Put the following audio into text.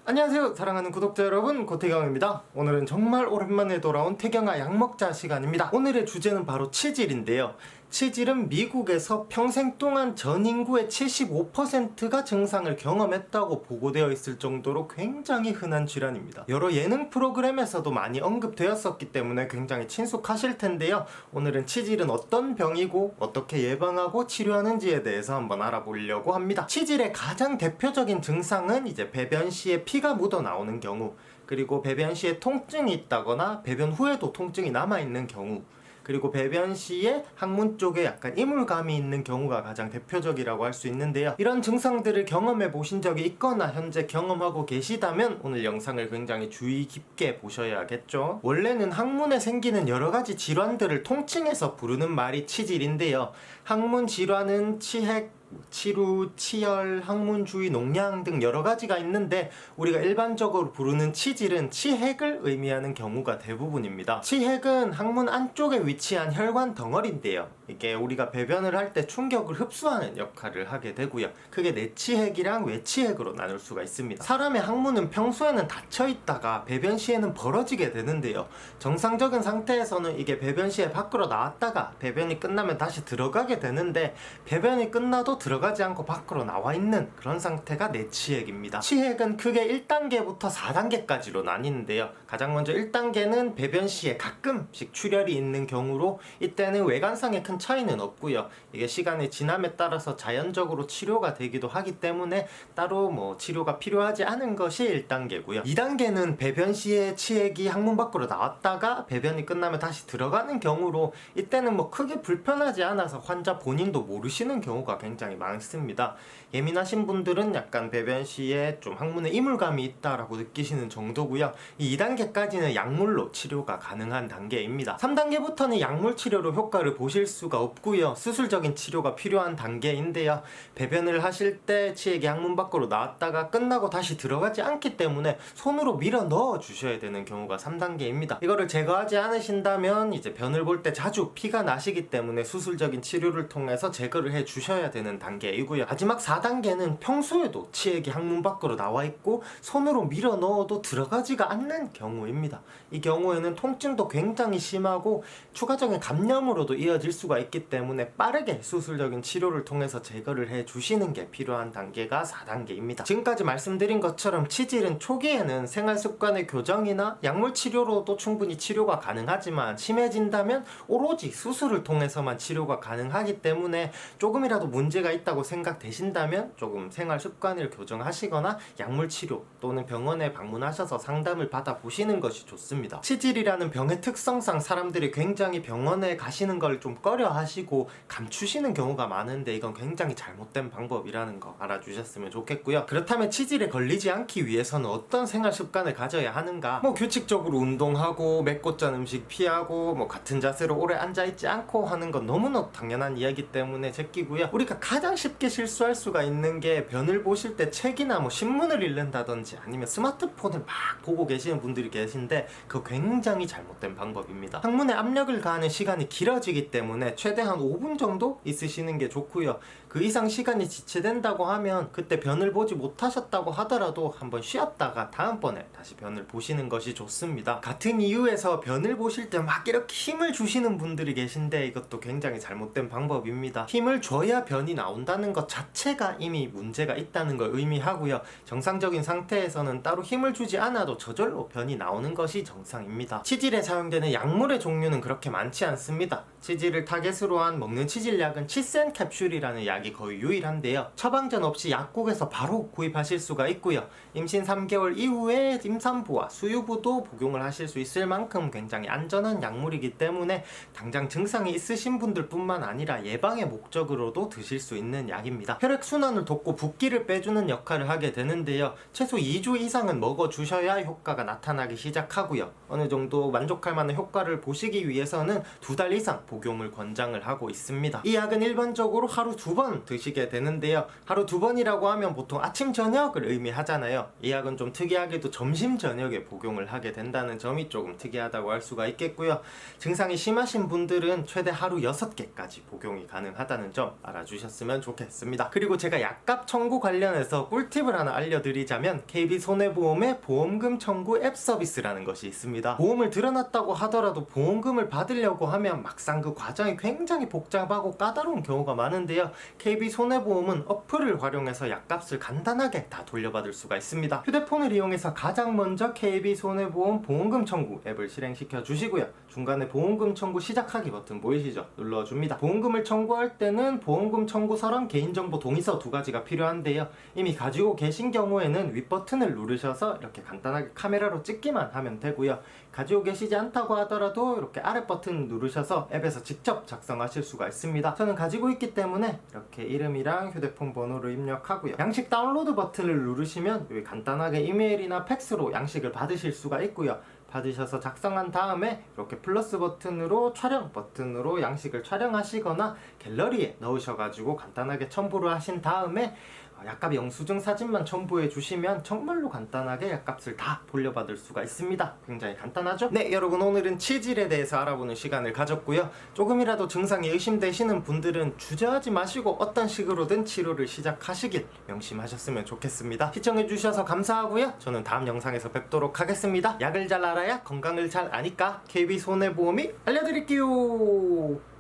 안녕하세요 사랑하는 구독자 여러분, 고태경입니다. 오늘은 정말 오랜만에 돌아온 태경아 약먹자 시간입니다. 오늘의 주제는 바로 치질인데요. 치질은 미국에서 평생 동안 전 인구의 75%가 증상을 경험했다고 보고되어 있을 정도로 굉장히 흔한 질환입니다. 여러 예능 프로그램에서도 많이 언급되었었기 때문에 굉장히 친숙하실 텐데요. 오늘은 치질은 어떤 병이고 어떻게 예방하고 치료하는지에 대해서 한번 알아보려고 합니다. 치질의 가장 대표적인 증상은 이제 배변 시에 피가 묻어 나오는 경우, 그리고 배변 시에 통증이 있다거나 배변 후에도 통증이 남아있는 경우, 그리고 배변 시에 항문 쪽에 약간 이물감이 있는 경우가 가장 대표적이라고 할 수 있는데요. 이런 증상들을 경험해 보신 적이 있거나 현재 경험하고 계시다면 오늘 영상을 굉장히 주의 깊게 보셔야겠죠. 원래는 항문에 생기는 여러 가지 질환들을 통칭해서 부르는 말이 치질인데요. 항문 질환은 치핵, 치루, 치열, 항문 주위 농양 등 여러 가지가 있는데 우리가 일반적으로 부르는 치질은 치핵을 의미하는 경우가 대부분입니다. 치핵은 항문 안쪽에 위치한 혈관 덩어리인데요. 이게 우리가 배변을 할 때 충격을 흡수하는 역할을 하게 되고요. 그게 내치핵이랑 외치핵으로 나눌 수가 있습니다. 사람의 항문은 평소에는 닫혀 있다가 배변 시에는 벌어지게 되는데요. 정상적인 상태에서는 이게 배변 시에 밖으로 나왔다가 배변이 끝나면 다시 들어가게 되는데, 배변이 끝나도 들어가지 않고 밖으로 나와 있는 그런 상태가 내치핵입니다. 치핵은 크게 1단계부터 4단계까지로 나뉘는데요. 가장 먼저 1단계는 배변 시에 가끔씩 출혈이 있는 경우로, 이때는 외관상에 큰 차이는 없고요. 이게 시간이 지남에 따라서 자연적으로 치료가 되기도 하기 때문에 따로 치료가 필요하지 않은 것이 1단계고요. 2단계는 배변 시에 치핵이 항문 밖으로 나왔다가 배변이 끝나면 다시 들어가는 경우로, 이때는 크게 불편하지 않아서 환자 본인도 모르시는 경우가 굉장히 많습니다. 예민하신 분들은 약간 배변 시에 좀 항문에 이물감이 있다라고 느끼시는 정도고요. 이 2단계까지는 약물로 치료가 가능한 단계입니다. 3단계부터는 약물 치료로 효과를 보실 수가 없고요. 수술적인 치료가 필요한 단계인데요. 배변을 하실 때 치액이 항문 밖으로 나왔다가 끝나고 다시 들어가지 않기 때문에 손으로 밀어 넣어 주셔야 되는 경우가 3단계입니다. 이거를 제거하지 않으신다면 이제 변을 볼 때 자주 피가 나시기 때문에 수술적인 치료를 통해서 제거를 해 주셔야 되는 단계이고요. 마지막 4단계는 평소에도 치액이 항문 밖으로 나와 있고 손으로 밀어 넣어도 들어가지가 않는 경우입니다. 이 경우에는 통증도 굉장히 심하고 추가적인 감염으로도 이어질 수가 있기 때문에 빠르게 수술적인 치료를 통해서 제거를 해 주시는 게 필요한 단계가 4단계입니다. 지금까지 말씀드린 것처럼 치질은 초기에는 생활습관의 교정이나 약물 치료로도 충분히 치료가 가능하지만, 심해진다면 오로지 수술을 통해서만 치료가 가능하기 때문에 조금이라도 문제가 있다고 생각되신다면 조금 생활 습관을 교정하시거나 약물 치료 또는 병원에 방문하셔서 상담을 받아보시는 것이 좋습니다. 치질이라는 병의 특성상 사람들이 굉장히 병원에 가시는 걸 좀 꺼려 하시고 감추시는 경우가 많은데, 이건 굉장히 잘못된 방법이라는 거 알아주셨으면 좋겠고요. 그렇다면 치질에 걸리지 않기 위해서는 어떤 생활 습관을 가져야 하는가? 규칙적으로 운동하고 맵고 짠 음식 피하고 같은 자세로 오래 앉아있지 않고 하는 건 너무나 당연한 이야기 때문에 제끼고요. 우리가 가장 쉽게 실수할 수가 있는 게, 변을 보실 때 책이나 신문을 읽는다든지 아니면 스마트폰을 막 보고 계시는 분들이 계신데, 그거 굉장히 잘못된 방법입니다. 항문에 압력을 가하는 시간이 길어지기 때문에 최대한 5분 정도 있으시는 게 좋고요. 그 이상 시간이 지체된다고 하면 그때 변을 보지 못하셨다고 하더라도 한번 쉬었다가 다음번에 다시 변을 보시는 것이 좋습니다. 같은 이유에서 변을 보실 때 막 이렇게 힘을 주시는 분들이 계신데, 이것도 굉장히 잘못된 방법입니다. 힘을 줘야 변이 나온다는 것 자체가 이미 문제가 있다는 걸 의미하고요. 정상적인 상태에서는 따로 힘을 주지 않아도 저절로 변이 나오는 것이 정상입니다. 치질에 사용되는 약물의 종류는 그렇게 많지 않습니다. 치질을 타겟으로 한 먹는 치질약은 치센 캡슐이라는 약이 거의 유일한데요. 처방전 없이 약국에서 바로 구입하실 수가 있고요. 임신 3개월 이후에 임산부와 수유부도 복용을 하실 수 있을 만큼 굉장히 안전한 약물이기 때문에 당장 증상이 있으신 분들 뿐만 아니라 예방의 목적으로도 드실 수 있는 약입니다. 혈액순환을 돕고 붓기를 빼주는 역할을 하게 되는데요. 최소 2주 이상은 먹어주셔야 효과가 나타나기 시작하고요. 어느 정도 만족할 만한 효과를 보시기 위해서는 2달 이상 복용을 권해드립니다. 권장을 하고 있습니다. 이 약은 일반적으로 하루 2번 드시게 되는데요. 하루 2번이라고 하면 보통 아침 저녁을 의미하잖아요. 이 약은 좀 특이하게도 점심 저녁에 복용을 하게 된다는 점이 조금 특이하다고 할 수가 있겠고요. 증상이 심하신 분들은 최대 하루 6개까지 복용이 가능하다는 점 알아주셨으면 좋겠습니다. 그리고 제가 약값 청구 관련해서 꿀팁을 하나 알려드리자면 KB손해보험의 보험금 청구 앱 서비스라는 것이 있습니다. 보험을 들어놨다고 하더라도 보험금을 받으려고 하면 막상 그 과정이 굉장히 복잡하고 까다로운 경우가 많은데요. KB손해보험은 어플을 활용해서 약값을 간단하게 다 돌려받을 수가 있습니다. 휴대폰을 이용해서 가장 먼저 KB손해보험 보험금 청구 앱을 실행시켜 주시고요. 중간에 보험금 청구 시작하기 버튼 보이시죠? 눌러줍니다. 보험금을 청구할 때는 보험금 청구서랑 개인정보 동의서 2가지가 필요한데요. 이미 가지고 계신 경우에는 윗버튼을 누르셔서 이렇게 간단하게 카메라로 찍기만 하면 되고요. 가지고 계시지 않다고 하더라도 이렇게 아래 버튼 누르셔서 앱에서 직접 작성하실 수가 있습니다. 저는 가지고 있기 때문에 이렇게 이름이랑 휴대폰 번호를 입력하고요. 양식 다운로드 버튼을 누르시면 여기 간단하게 이메일이나 팩스로 양식을 받으실 수가 있고요. 받으셔서 작성한 다음에 이렇게 플러스 버튼으로 촬영 버튼으로 양식을 촬영하시거나 갤러리에 넣으셔가지고 간단하게 첨부를 하신 다음에 약값 영수증 사진만 첨부해 주시면 정말로 간단하게 약값을 다 돌려받을 수가 있습니다. 굉장히 간단하죠? 네, 여러분 오늘은 치질에 대해서 알아보는 시간을 가졌고요. 조금이라도 증상이 의심되시는 분들은 주저하지 마시고 어떤 식으로든 치료를 시작하시길 명심하셨으면 좋겠습니다. 시청해 주셔서 감사하고요. 저는 다음 영상에서 뵙도록 하겠습니다. 약을 잘 알아야 건강을 잘 아니까 KB손해보험이 알려드릴게요.